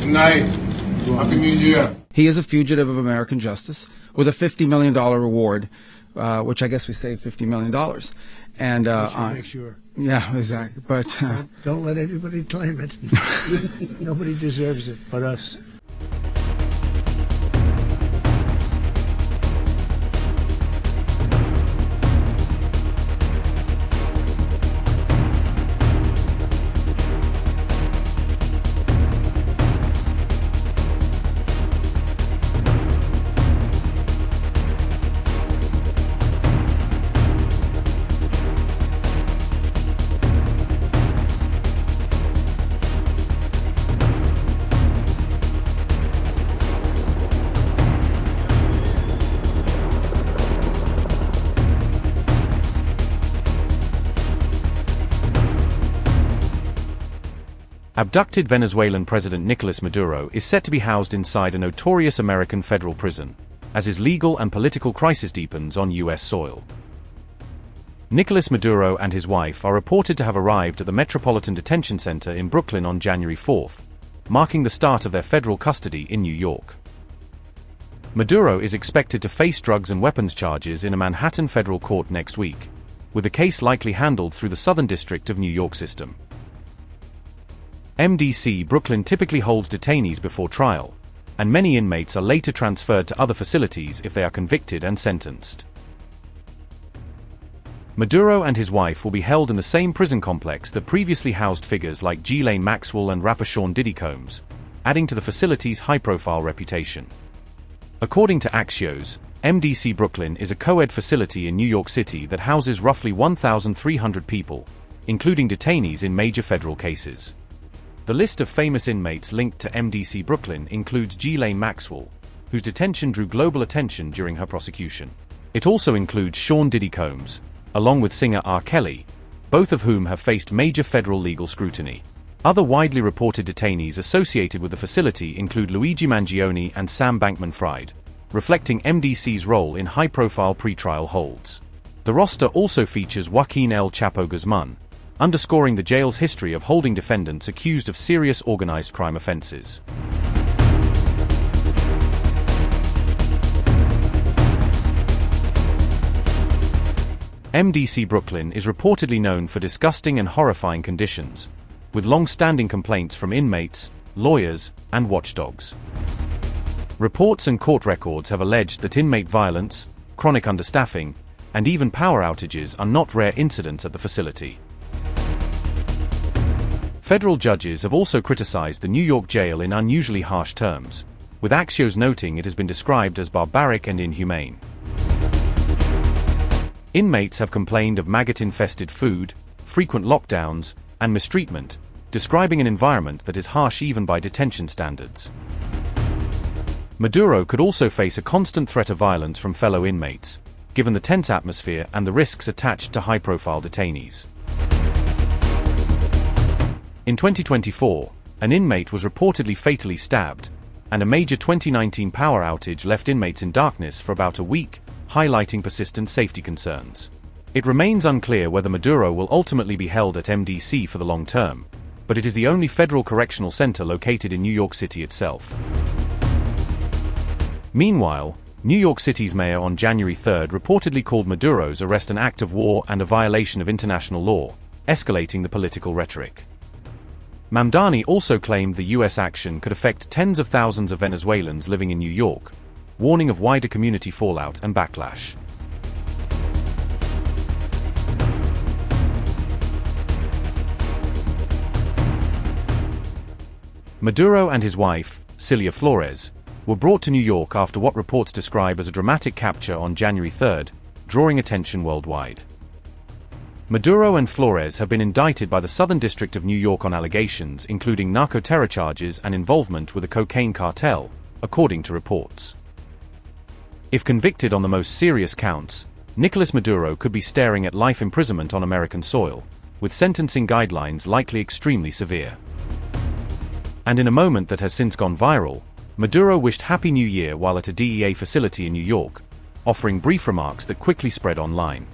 Night. Happy New Year. He is a fugitive of American justice with a $50 million reward, which I guess we saved $50 million. And make sure. Yeah, exactly. But don't let anybody claim it. Nobody deserves it but us. Abducted Venezuelan President Nicolás Maduro is set to be housed inside a notorious American federal prison, as his legal and political crisis deepens on U.S. soil. Nicolás Maduro and his wife are reported to have arrived at the Metropolitan Detention Center in Brooklyn on January 4th, marking the start of their federal custody in New York. Maduro is expected to face drugs and weapons charges in a Manhattan federal court next week, with the case likely handled through the Southern District of New York system. MDC Brooklyn typically holds detainees before trial, and many inmates are later transferred to other facilities if they are convicted and sentenced. Maduro and his wife will be held in the same prison complex that previously housed figures like Ghislaine Maxwell and rapper Sean Diddy Combs, adding to the facility's high-profile reputation. According to Axios, MDC Brooklyn is a co-ed facility in New York City that houses roughly 1,300 people, including detainees in major federal cases. The list of famous inmates linked to MDC Brooklyn includes Ghislaine Maxwell, whose detention drew global attention during her prosecution. It also includes Sean Diddy Combs, along with singer R. Kelly, both of whom have faced major federal legal scrutiny. Other widely reported detainees associated with the facility include Luigi Mangione and Sam Bankman-Fried, reflecting MDC's role in high-profile pretrial holds. The roster also features Joaquin El Chapo Guzman, underscoring the jail's history of holding defendants accused of serious organized crime offenses. MDC Brooklyn is reportedly known for disgusting and horrifying conditions, with long-standing complaints from inmates, lawyers, and watchdogs. Reports and court records have alleged that inmate violence, chronic understaffing, and even power outages are not rare incidents at the facility. Federal judges have also criticized the New York jail in unusually harsh terms, with Axios noting it has been described as barbaric and inhumane. Inmates have complained of maggot-infested food, frequent lockdowns, and mistreatment, describing an environment that is harsh even by detention standards. Maduro could also face a constant threat of violence from fellow inmates, given the tense atmosphere and the risks attached to high-profile detainees. In 2024, an inmate was reportedly fatally stabbed, and a major 2019 power outage left inmates in darkness for about a week, highlighting persistent safety concerns. It remains unclear whether Maduro will ultimately be held at MDC for the long term, but it is the only federal correctional center located in New York City itself. Meanwhile, New York City's mayor on January 3rd reportedly called Maduro's arrest an act of war and a violation of international law, escalating the political rhetoric. Mamdani also claimed the U.S. action could affect tens of thousands of Venezuelans living in New York, warning of wider community fallout and backlash. Maduro and his wife, Cilia Flores, were brought to New York after what reports describe as a dramatic capture on January 3rd, drawing attention worldwide. Maduro and Flores have been indicted by the Southern District of New York on allegations including narco-terror charges and involvement with a cocaine cartel, according to reports. If convicted on the most serious counts, Nicolás Maduro could be staring at life imprisonment on American soil, with sentencing guidelines likely extremely severe. And in a moment that has since gone viral, Maduro wished Happy New Year while at a DEA facility in New York, offering brief remarks that quickly spread online.